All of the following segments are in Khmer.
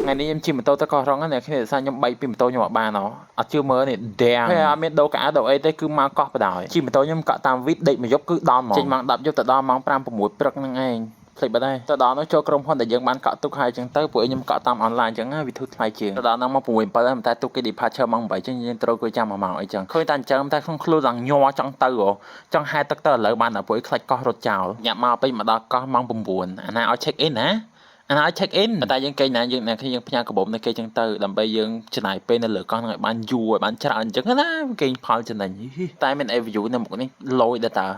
ngày nay em chim một tô tới coi rong này khi sao nhom bay pin một tô nhom ba nó chưa mơ này đèn hay miền đâu cả đâu ấy tới cứ mang cọp vào đời chim một tô nhom cọ tam vít định mà dốc cứ đòn mỏng trên mang đập vô từ đòn mỏng pram một mũi bật năng anh thì bên đây từ đó nó choក្រុមហ៊ុនដែលយើងបានកក់ទុកហើយចឹងទៅពួកខ្ញុំកក់តាម online ចឹងណាវាធូរថ្លៃជាងទៅដល់ហ្នឹងមក6 7តែទុកគេ departure ម៉ោង8ចឹងយើងត្រូវគួរចាំ1ម៉ោងអីចឹងឃើញតែអញ្ចឹងតែក្នុងខ្លួនដល់ញ័រចង់ទៅចង់ហែទឹកទៅឥឡូវបានតែពួកខ្លាច់កោះរត់ចោលញាក់មកពេញមកដល់កោះម៉ោង9អាណាឲ្យ check in ណាអាណាឲ្យ check in តែយើងគេណាយើងគ្នាយើងផ្ញើកាបូបនៅគេចឹងទៅដើម្បីយើងចំណាយពេលនៅលើកោះហ្នឹងឲ្យបានយូរឲ្យបានច្រើនអញ្ចឹងណាគេផលចំណេញតែមាន view នៅមុខនេះលយដែរតា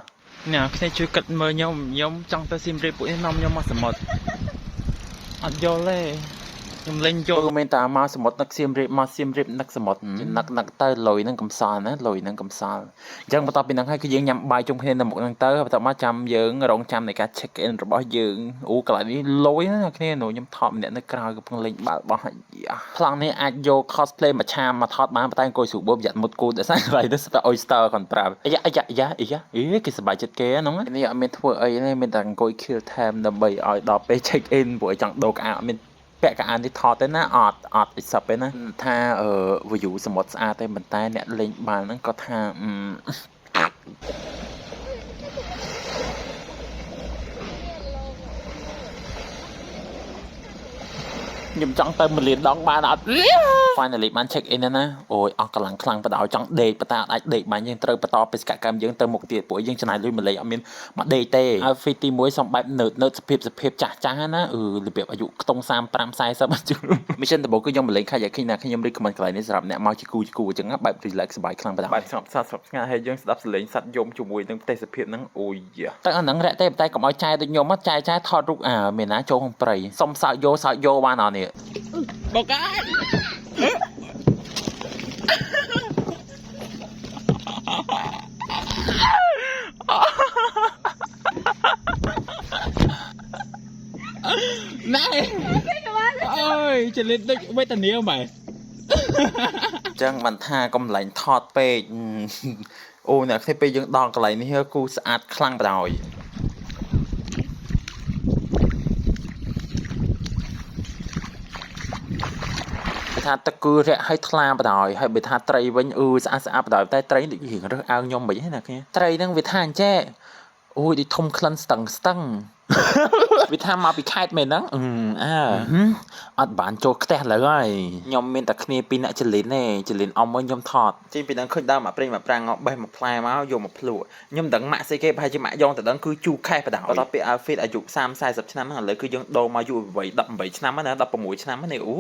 nè cáiជួយគិតមើលខ្ញុំចង់ទៅសៀមរាបពួកនេះនាំខ្ញុំមកសមុទ្រអត់យល់ទេខ្ញុំលេងយល់មិនតាមកសមុទ្រនឹកសៀមរាបមកសៀមរាបនឹកសមុទ្រនឹកទៅលុយនឹងកំសល់ណាលុយនឹងកំសល់អញ្ចឹងបន្ទាប់ពីហ្នឹងហើយគឺយើងញ៉ាំបាយជុំគ្នានៅមុខហ្នឹងទៅបន្ទាប់មកចាំយើងរងចាំនៃការ check in របស់យើងអូកន្លែងនេះលុយណាគ្នានោះខ្ញុំថតម្នាក់នៅក្រៅកំពុងលេងបាល់បោះប្លង់នេះអាចយក cosplay មួយឆាមមកថតបានតែអង្គុយស្រួលបបប្រយ័ត្នមុតគូដោយសារកន្លែងនេះស្ទើរ oyster គាត់ប្រាប់អាយ៉ាគេសប្បាយចិត្តគេហ្នឹងនេះអត់មានធ្វើអីទេមានតែអង្គុយ kill time ដើម្បីឲ្យដល់ពេល check in ព្រោះចង់ដូរកៅអត់មានពាក់កៅអៅនេះថតទេណាអត់អិសឹបទេណាថា view សមុទ្រស្អាតទេប៉ុន្តែអ្នកលេងបាល់ហ្នឹងក៏ថាខ្ញុំចង់ទៅ1លានដងបានអត់ finally បាន check in ណាអូយអស់កម្លាំងខ្លាំងបដ ாய் ចង់ដេកប៉ុន្តែអត់អាចដេកបានយើងត្រូវបន្តបេសកកម្មយើងទៅមុខទៀតព្រោះយើងចំណាយលុយ1លេខអត់មានមកដេកទេ outfit ទី1សំបែបនើតសភាពចាស់ណារបៀបអាយុខ្ទង់35 40 mission ដំបូងគឺខ្ញុំមកលេងខាច់ឲ្យឃើញណាខ្ញុំ recommend កន្លែងនេះសម្រាប់អ្នកមកជាគូអញ្ចឹងបែប relax សប្បាយខ្លាំងបដ ாய் បែបស្ងប់ស្ងាត់ហើយយើងស្ដាប់សលេងសัตว์យំជាមួយនឹងទេសភាពហ្នឹងអូយតែអាហ្នឹងរ៉ាក់ទេតែកុំឲ្យចាយដូចខ្ញុំមកចាយថតរូបមានណាចូលក្នុងព្រៃសុំសើចយោបានអត់នេះបកាយណែអើយចរិតដូចវេទនាមែនចឹងបានថាកុំលែងថតពេកអូអ្នកគ្នាពេលយើងដល់កន្លែងនេះគូស្អាតខ្លាំងបដ ாய்ថាទឹកគឺរាក់ឲ្យថ្លាបដ ாய் ហើយបើថាត្រីវិញស្អាតបដ ாய் តែត្រីដូចរៀងរើសអើងខ្ញុំមិនហ្នឹងណាគ្នាត្រីហ្នឹងវាថាអញ្ចេះអូយដូចធំក្លិនស្ទឹងវាថាមកពីខេត្តមែនហ្នឹងអត់បានចូលផ្ទះលើហើយខ្ញុំមានតែគ្នាពីរអ្នកចលិនទេចលិនអ៊ំវិញខ្ញុំថតចេញពីហ្នឹងឃើញដើមមកប្រាំងបេះមកផ្លែមកយកមកភ្លក់ខ្ញុំដឹងម៉ាក់ស្អីគេប្រហែលជាម៉ាក់យ៉ងតដឹងគឺជូខេះបដ ாய் បន្ទាប់ពី outfit អាយុ30 40ឆ្នាំហ្នឹងឥឡូវគឺយើងដូរមកយុវវ័យ18ឆ្នាំណា16ឆ្នាំនេះអូ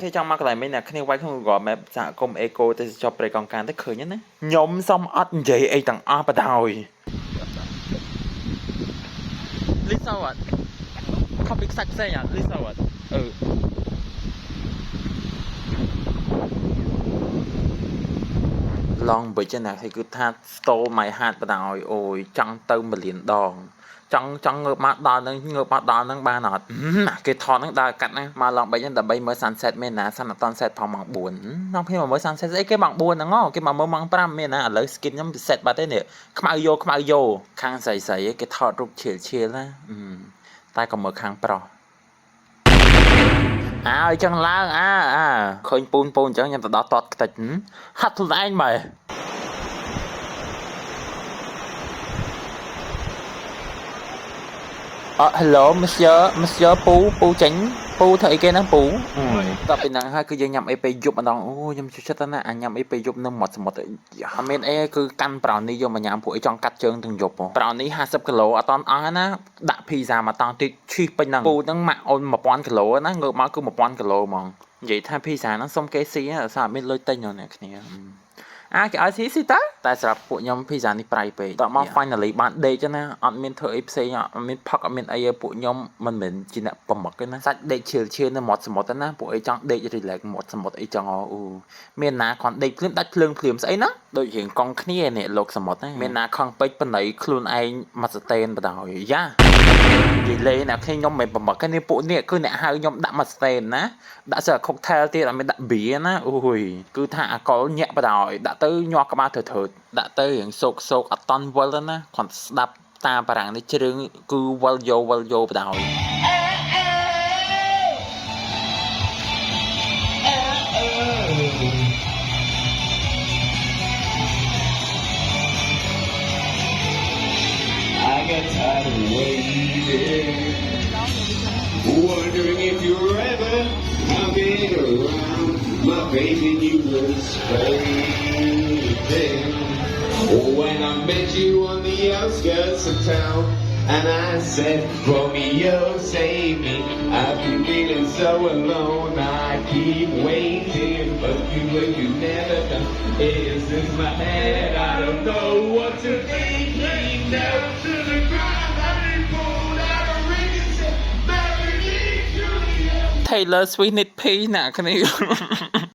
គេចង់មកកន្លែងនេះគ្នាវាយក្នុង Google Map សហគមន៍អេកូទេសចរព្រៃកោងកាងទៅឃើញណាខ្ញុំសុំអត់និយាយអីទាំងអស់បដ ாய் លីសវ៉ាត់ខំពីខ្សាច់ផ្សេងលីសវ៉ាត់ឡងបិចណាគឺថា stole my heart បដ ாய் អូយចង់ទៅ1លានដងចង់ងើបមកដល់ហ្នឹងបានអត់គេថតហ្នឹងដើរកាត់ណាមកឡងបិចហ្នឹងដើម្បីមើល sunset មែនណា sunset ផងម៉ោង4នាំគ្នាមកមើល sunset អីគេម៉ោង4ហ្នឹងគេមកមើលម៉ោង5មែនណាឥឡូវ skin ខ្ញុំពិសេសបាត់ទេនេះខ្មៅយោខាងស្រីគេថតរូបឈៀលណាតែក៏មើលខាងប្រុសអញ្ចឹងឡើងឃើញពូនអញ្ចឹងខ្ញុំទៅដល់តតខ្ទេចហាត់ខ្លួនឯងមើលhello monsieur ពូចេញពូធ្វើអីគេហ្នឹងពូតពីហ្នឹងហើយគឺយើងញ៉ាំអីពេលយប់ម្ដងអូខ្ញុំចូលចិត្តណាស់ញ៉ាំអីពេលយប់នៅមាត់សមុទ្រអត់មានអីគឺកាន់ប្រោនេះយកមកញ៉ាំពួកអីចង់កាត់ជើងទាំងយប់ប្រោនេះ50គីឡូអត់តន់អស់ណាដាក់ភីហ្សាមកតង់តិចឈីសពេញហ្នឹងពូហ្នឹងម៉ាក់អូន1000គីឡូណាងើបមកគឺ1000គីឡូហ្មងនិយាយថាភីហ្សាហ្នឹងសុំគេស៊ីតែសារមានលុយទិញហ្នឹងអ្នកគ្នាគេឲ្យស៊ីតាតែសម្រាប់ពួកខ្ញុំភីហ្សានេះប្រៃពេកតមក finally បានដេកណាអត់មានធ្វើអីផ្សេងអត់មានផឹកអត់មានអីពួកខ្ញុំមិនមែនជាអ្នកប្រមឹកទេណាសាច់ដេកឈៀលនៅមាត់សមុទ្រណាពួកអីចង់ដេក relax មាត់សមុទ្រអីចង់មានណាគ្រាន់ដេកភ្លាមដាច់ភ្លើងស្អីណាដូចរៀងកង់គ្នានេះលោកសមុទ្រណាមានណាខំពេចបណ្ដៃខ្លួនឯងមកស្តេនបដ ாய் យ៉ានិយាយលេងណាខ្ញុំមិនប្រមឹកទេនេះពួកនេះគឺអ្នកហៅខ្ញុំដាក់មកស្តេនណាដាក់សិន cocktail ទៀតអត់មានដាក់ beer ណាអូយគឺថាអាកុលញាក់បដ ாய் ដាក់ទៅញាស់ក្បាលធឺដាក់ទៅរៀងសោកអត់តន់វល់ណាគាត់ស្ដាប់តាបារាំងនេះជ្រឿងគឺវល់យោបដ ாய் Wondering if you're ever coming around. My baby, you was fading. When I met you on the outskirts of town, and I said, Romeo, save me. I've been feeling so alone. I keep waiting, but you never come. It's in my head, I don't know what to think. He knelt to the ground and he pulled out a ring and said, Marry me, Julia. Taylor Swift និតភីណាគ្នា